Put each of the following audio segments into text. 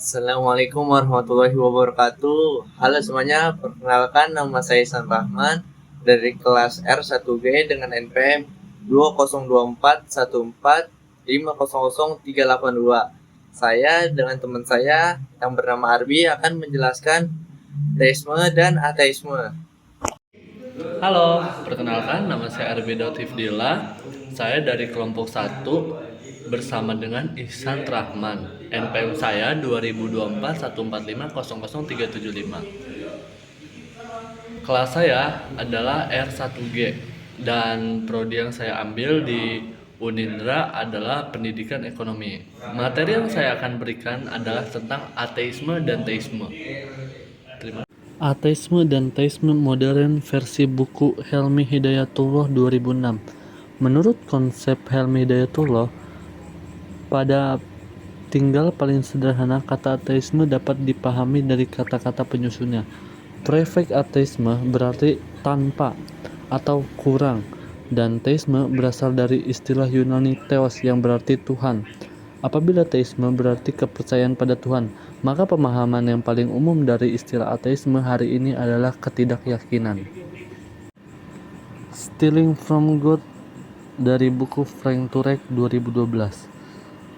Assalamualaikum warahmatullahi wabarakatuh. Halo semuanya, perkenalkan nama saya Ihsan Rahman dari kelas R1G dengan NPM 202414500382. Saya dengan teman saya yang bernama Arbi akan menjelaskan teisme dan ateisme. Halo, perkenalkan nama saya Arbi Dautifdillah. Saya dari kelompok 1 bersama dengan Ihsan Rahman. NPM saya 202414500375. Kelas saya adalah R1G dan prodi yang saya ambil di Unindra adalah Pendidikan Ekonomi. Materi yang saya akan berikan adalah tentang ateisme dan teisme. Ateisme dan Teisme Modern versi buku Helmi Hidayatullah 2006. Menurut konsep Helmi Hidayatullah, pada tinggal paling sederhana kata ateisme dapat dipahami dari kata-kata penyusunnya. Prefeks ateisme berarti tanpa atau kurang, dan teisme berasal dari istilah Yunani theos yang berarti Tuhan. Apabila teisme berarti kepercayaan pada Tuhan, maka pemahaman yang paling umum dari istilah ateisme hari ini adalah ketidakyakinan. Stealing from God dari buku Frank Turek 2012.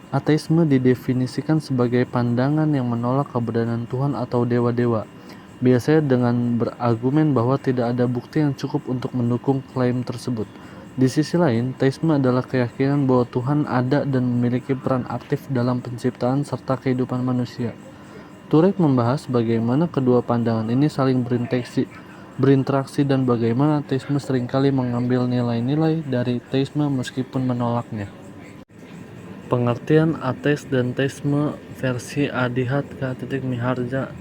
Ateisme didefinisikan sebagai pandangan yang menolak keberadaan Tuhan atau dewa-dewa, biasanya dengan berargumen bahwa tidak ada bukti yang cukup untuk mendukung klaim tersebut. Di sisi lain, teisme adalah keyakinan bahwa Tuhan ada dan memiliki peran aktif dalam penciptaan serta kehidupan manusia. Turek membahas bagaimana kedua pandangan ini saling berinteraksi dan bagaimana teisme seringkali mengambil nilai-nilai dari teisme meskipun menolaknya. Pengertian ateis dan teisme versi Adihat K.Miharja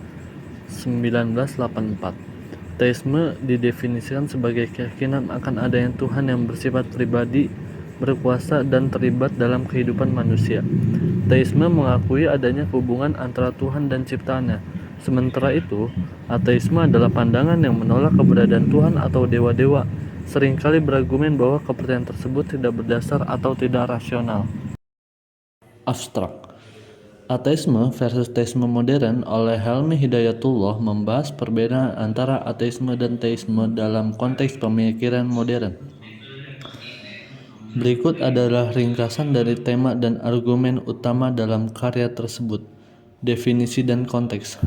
1984. Teisme didefinisikan sebagai keyakinan akan adanya Tuhan yang bersifat pribadi, berkuasa, dan terlibat dalam kehidupan manusia. Teisme mengakui adanya hubungan antara Tuhan dan ciptaannya. Sementara itu, ateisme adalah pandangan yang menolak keberadaan Tuhan atau dewa-dewa, seringkali berargumen bahwa kepercayaan tersebut tidak berdasar atau tidak rasional. Abstrak. Ateisme versus teisme modern oleh Helmi Hidayatullah membahas perbedaan antara ateisme dan teisme dalam konteks pemikiran modern. Berikut adalah ringkasan dari tema dan argumen utama dalam karya tersebut. Definisi dan konteks.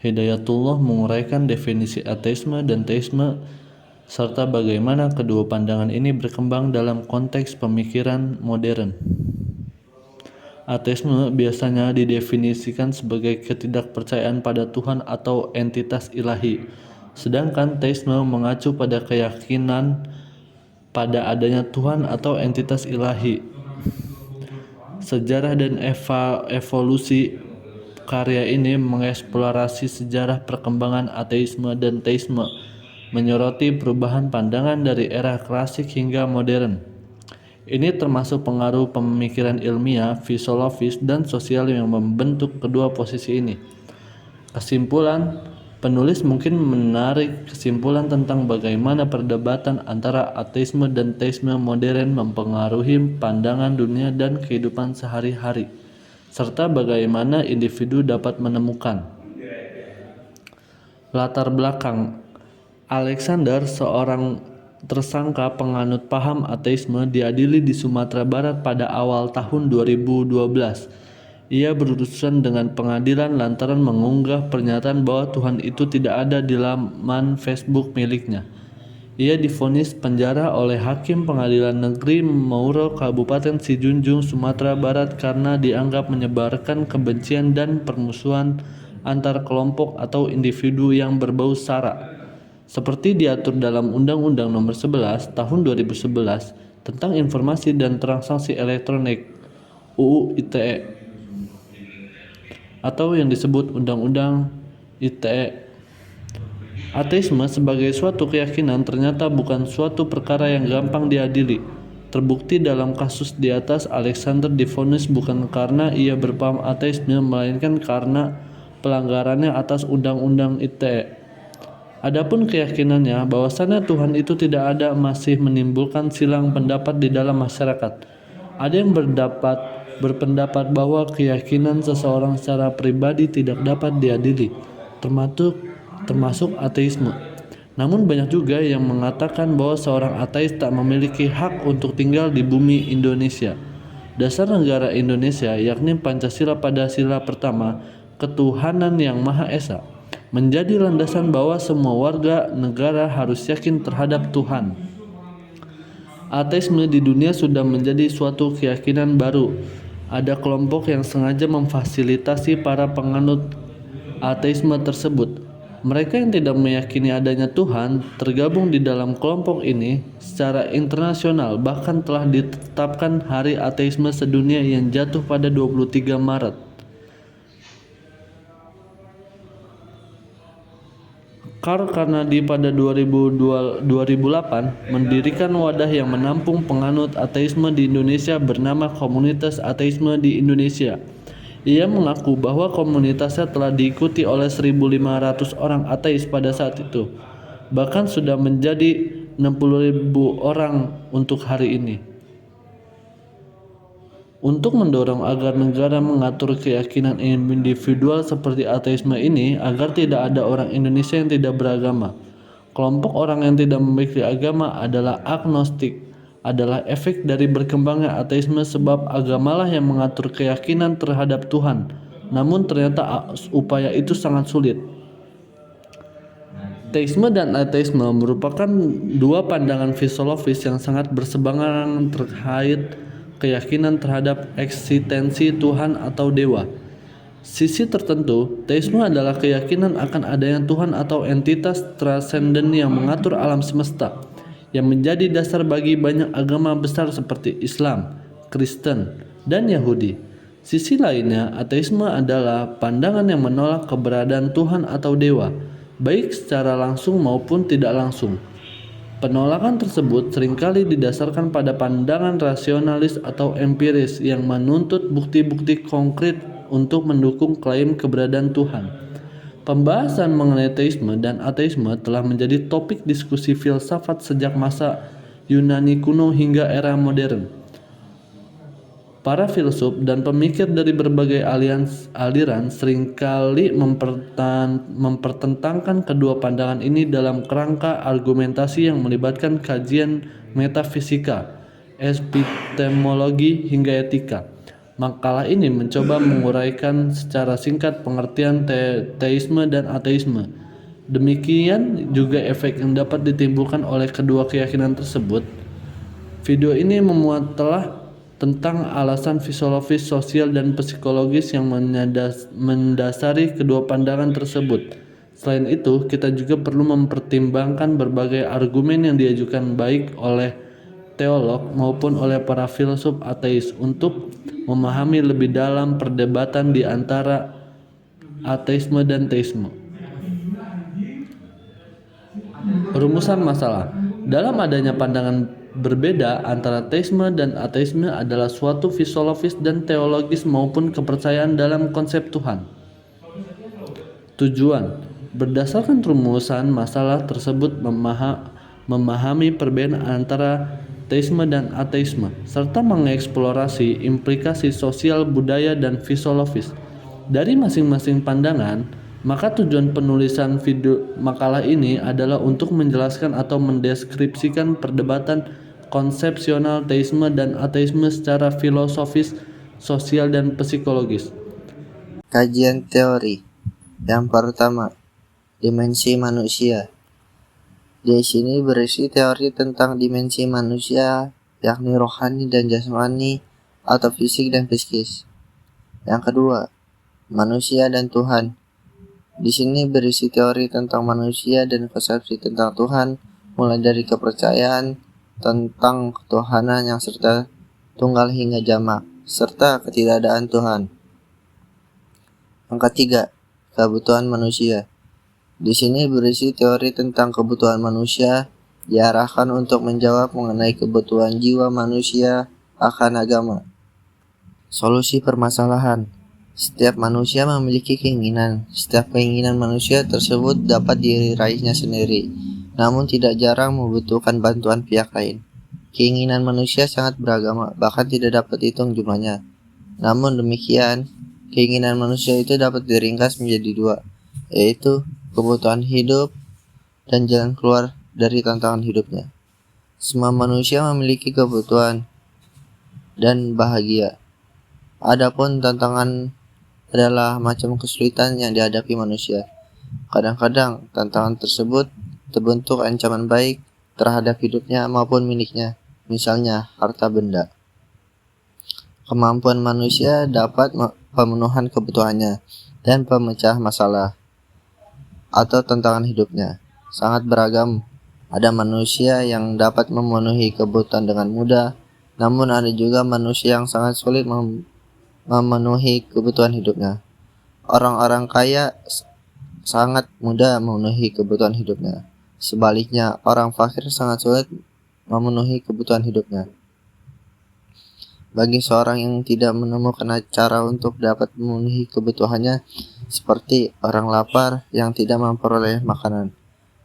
Hidayatullah menguraikan definisi ateisme dan teisme serta bagaimana kedua pandangan ini berkembang dalam konteks pemikiran modern. Ateisme biasanya didefinisikan sebagai ketidakpercayaan pada Tuhan atau entitas ilahi, sedangkan teisme mengacu pada keyakinan pada adanya Tuhan atau entitas ilahi. Sejarah dan evolusi karya ini mengeksplorasi sejarah perkembangan ateisme dan teisme, menyoroti perubahan pandangan dari era klasik hingga modern. Ini termasuk pengaruh pemikiran ilmiah, filosofis, dan sosial yang membentuk kedua posisi ini. Kesimpulan, penulis mungkin menarik kesimpulan tentang bagaimana perdebatan antara ateisme dan teisme modern mempengaruhi pandangan dunia dan kehidupan sehari-hari, serta bagaimana individu dapat menemukan. Latar belakang. Alexander, seorang tersangka penganut paham ateisme, diadili di Sumatera Barat pada awal tahun 2012. Ia berurusan dengan pengadilan lantaran mengunggah pernyataan bahwa Tuhan itu tidak ada di laman Facebook miliknya. Ia divonis penjara oleh Hakim Pengadilan Negeri Mauro Kabupaten Sijunjung, Sumatera Barat karena dianggap menyebarkan kebencian dan permusuhan antar kelompok atau individu yang berbau sara, seperti diatur dalam Undang-Undang Nomor 11 Tahun 2011 tentang Informasi dan Transaksi Elektronik (UU ITE) atau yang disebut Undang-Undang ITE. Ateisme sebagai suatu keyakinan ternyata bukan suatu perkara yang gampang diadili. Terbukti dalam kasus di atas, Alexander divonis bukan karena ia berpaham ateisme, melainkan karena pelanggarannya atas Undang-Undang ITE. Adapun keyakinannya bahwasannya Tuhan itu tidak ada masih menimbulkan silang pendapat di dalam masyarakat. Ada yang berpendapat berpendapat bahwa keyakinan seseorang secara pribadi tidak dapat diadili, termasuk ateisme. Namun banyak juga yang mengatakan bahwa seorang ateis tak memiliki hak untuk tinggal di bumi Indonesia. Dasar negara Indonesia, yakni Pancasila pada sila pertama, ketuhanan yang Maha Esa, menjadi landasan bahwa semua warga negara harus yakin terhadap Tuhan. Ateisme di dunia sudah menjadi suatu keyakinan baru. Ada kelompok yang sengaja memfasilitasi para penganut ateisme tersebut. Mereka yang tidak meyakini adanya Tuhan tergabung di dalam kelompok ini secara internasional, bahkan telah ditetapkan Hari Ateisme Sedunia yang jatuh pada 23 Maret. Karl Carnegie pada 2008 mendirikan wadah yang menampung penganut ateisme di Indonesia bernama Komunitas Ateisme di Indonesia. Ia mengaku bahwa komunitasnya telah diikuti oleh 1.500 orang ateis pada saat itu. Bahkan sudah menjadi 60.000 orang untuk hari ini. Untuk mendorong agar negara mengatur keyakinan individual seperti ateisme ini agar tidak ada orang Indonesia yang tidak beragama. Kelompok orang yang tidak memiliki agama adalah agnostik, adalah efek dari berkembangnya ateisme sebab agamalah yang mengatur keyakinan terhadap Tuhan. Namun ternyata upaya itu sangat sulit. Teisme dan ateisme merupakan dua pandangan filosofis yang sangat berseberangan terkait keyakinan terhadap eksistensi Tuhan atau dewa. Sisi tertentu, teisme adalah keyakinan akan adanya Tuhan atau entitas transenden yang mengatur alam semesta, yang menjadi dasar bagi banyak agama besar seperti Islam, Kristen, dan Yahudi. Sisi lainnya, ateisme adalah pandangan yang menolak keberadaan Tuhan atau dewa, baik secara langsung maupun tidak langsung. Penolakan tersebut seringkali didasarkan pada pandangan rasionalis atau empiris yang menuntut bukti-bukti konkret untuk mendukung klaim keberadaan Tuhan. Pembahasan mengenai teisme dan ateisme telah menjadi topik diskusi filsafat sejak masa Yunani kuno hingga era modern. Para filsuf dan pemikir dari berbagai aliran seringkali mempertentangkan kedua pandangan ini dalam kerangka argumentasi yang melibatkan kajian metafisika, epistemologi, hingga etika. Makalah ini mencoba menguraikan secara singkat pengertian teisme dan ateisme. Demikian juga efek yang dapat ditimbulkan oleh kedua keyakinan tersebut. Video ini memuat tentang alasan filosofis, sosial, dan psikologis yang mendasari kedua pandangan tersebut. Selain itu, kita juga perlu mempertimbangkan berbagai argumen yang diajukan baik oleh teolog maupun oleh para filsuf ateis untuk memahami lebih dalam perdebatan di antara ateisme dan teisme. Rumusan masalah. Dalam adanya pandangan berbeda antara teisme dan ateisme adalah suatu filosofis dan teologis maupun kepercayaan dalam konsep Tuhan. Tujuan. Berdasarkan rumusan masalah tersebut memahami perbedaan antara teisme dan ateisme serta mengeksplorasi implikasi sosial, budaya, dan filosofis dari masing-masing pandangan. Maka tujuan penulisan video makalah ini adalah untuk menjelaskan atau mendeskripsikan perdebatan konsepsional teisme dan ateisme secara filosofis, sosial, dan psikologis. Kajian teori. Yang pertama, dimensi manusia. Di sini berisi teori tentang dimensi manusia, yakni rohani dan jasmani atau fisik dan psikis. Yang kedua, manusia dan Tuhan. Di sini berisi teori tentang manusia dan konsepsi tentang Tuhan, mulai dari kepercayaan tentang ketuhanan yang serta tunggal hingga jamak, serta ketidakadaan Tuhan. Yang ketiga, kebutuhan manusia. Di sini berisi teori tentang kebutuhan manusia, diarahkan untuk menjawab mengenai kebutuhan jiwa manusia akan agama. Solusi permasalahan. Setiap manusia memiliki keinginan. Setiap keinginan manusia tersebut dapat diraihnya sendiri, namun tidak jarang membutuhkan bantuan pihak lain. Keinginan manusia sangat beragama, bahkan tidak dapat dihitung jumlahnya. Namun demikian, keinginan manusia itu dapat diringkas menjadi dua, yaitu kebutuhan hidup dan jalan keluar dari tantangan hidupnya. Semua manusia memiliki kebutuhan dan bahagia. Adapun tantangan adalah macam kesulitan yang dihadapi manusia. Kadang-kadang tantangan tersebut terbentuk ancaman baik terhadap hidupnya maupun miliknya, misalnya harta benda. Kemampuan manusia dapat pemenuhan kebutuhannya dan pemecah masalah atau tantangan hidupnya sangat beragam. Ada manusia yang dapat memenuhi kebutuhan dengan mudah, namun ada juga manusia yang sangat sulit memenuhi kebutuhan hidupnya. Orang-orang kaya sangat mudah memenuhi kebutuhan hidupnya. Sebaliknya, orang fakir sangat sulit memenuhi kebutuhan hidupnya. Bagi seorang yang tidak menemukan cara untuk dapat memenuhi kebutuhannya, seperti orang lapar yang tidak memperoleh makanan,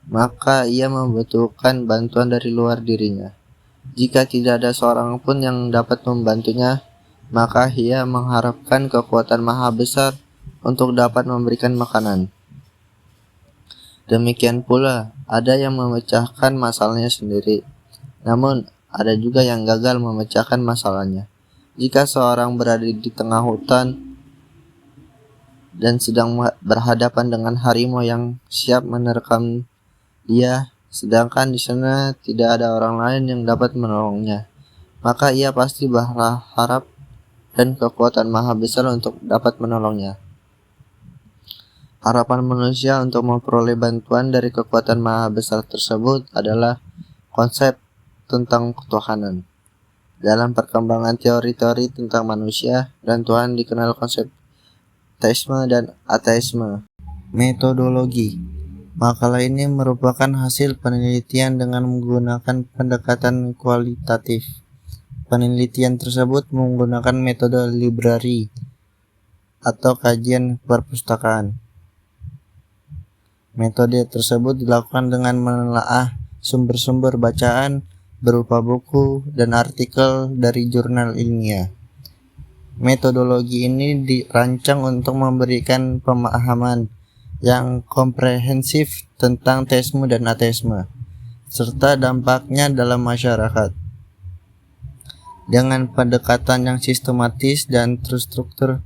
maka ia membutuhkan bantuan dari luar dirinya. Jika tidak ada seorang pun yang dapat membantunya, maka ia mengharapkan kekuatan maha besar untuk dapat memberikan makanan. Demikian pula, ada yang memecahkan masalahnya sendiri, namun ada juga yang gagal memecahkan masalahnya. Jika seorang berada di tengah hutan dan sedang berhadapan dengan harimau yang siap menerkam dia, sedangkan di sana tidak ada orang lain yang dapat menolongnya, maka ia pasti berharap dan kekuatan maha besar untuk dapat menolongnya. Harapan manusia untuk memperoleh bantuan dari kekuatan maha besar tersebut adalah konsep tentang ketuhanan. Dalam perkembangan teori-teori tentang manusia dan Tuhan dikenal konsep teisme dan ateisme. Metodologi. Makalah ini merupakan hasil penelitian dengan menggunakan pendekatan kualitatif. Penelitian tersebut menggunakan metode library atau kajian perpustakaan. Metode tersebut dilakukan dengan menelaah sumber-sumber bacaan berupa buku dan artikel dari jurnal ilmiah. Metodologi ini dirancang untuk memberikan pemahaman yang komprehensif tentang teisme dan ateisme, serta dampaknya dalam masyarakat. Dengan pendekatan yang sistematis dan terstruktur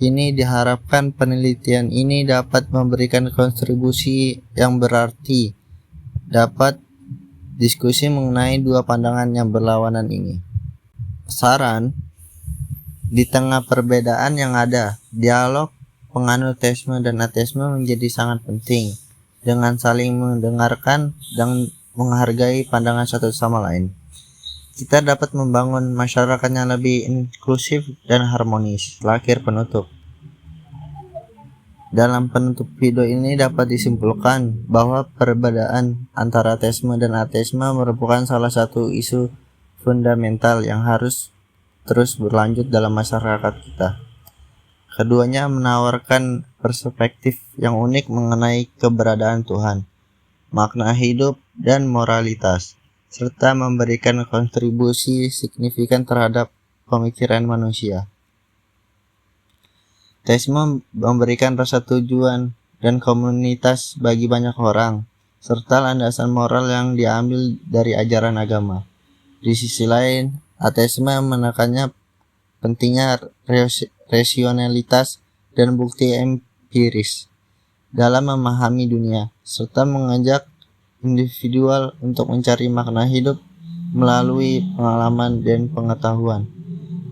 ini diharapkan penelitian ini dapat memberikan kontribusi yang berarti dapat diskusi mengenai dua pandangan yang berlawanan ini. Saran, di tengah perbedaan yang ada, dialog penganut teisme dan ateisme menjadi sangat penting dengan saling mendengarkan dan menghargai pandangan satu sama lain. Kita dapat membangun masyarakat yang lebih inklusif dan harmonis. Akhir penutup. Dalam penutup video ini dapat disimpulkan bahwa perbedaan antara teisme dan ateisme merupakan salah satu isu fundamental yang harus terus berlanjut dalam masyarakat kita. Keduanya menawarkan perspektif yang unik mengenai keberadaan Tuhan, makna hidup, dan moralitas, serta memberikan kontribusi signifikan terhadap pemikiran manusia. Teisme memberikan rasa tujuan dan komunitas bagi banyak orang, serta landasan moral yang diambil dari ajaran agama. Di sisi lain, ateisme menekannya pentingnya rasionalitas dan bukti empiris dalam memahami dunia, serta mengajak individual untuk mencari makna hidup melalui pengalaman dan pengetahuan.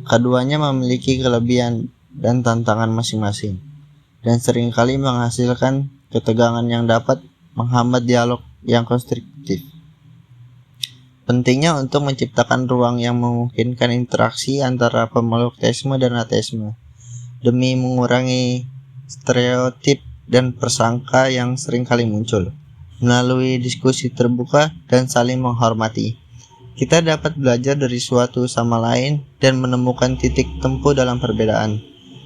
Keduanya memiliki kelebihan dan tantangan masing-masing, dan seringkali menghasilkan ketegangan yang dapat menghambat dialog yang konstruktif. Pentingnya untuk menciptakan ruang yang memungkinkan interaksi antara pemeluk teisme dan ateisme, demi mengurangi stereotip dan persangka yang seringkali muncul. Melalui diskusi terbuka dan saling menghormati, kita dapat belajar dari suatu sama lain dan menemukan titik tempuh dalam perbedaan.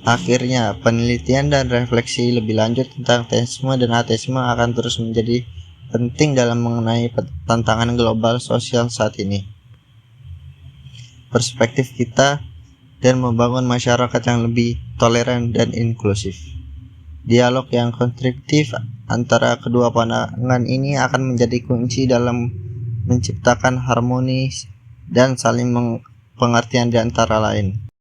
Akhirnya, penelitian dan refleksi lebih lanjut tentang teisme dan ateisme akan terus menjadi penting dalam mengenai tantangan global sosial saat ini. Perspektif kita dan membangun masyarakat yang lebih toleran dan inklusif. Dialog yang konstruktif antara kedua pandangan ini akan menjadi kunci dalam menciptakan harmoni dan saling pengertian di antara lain.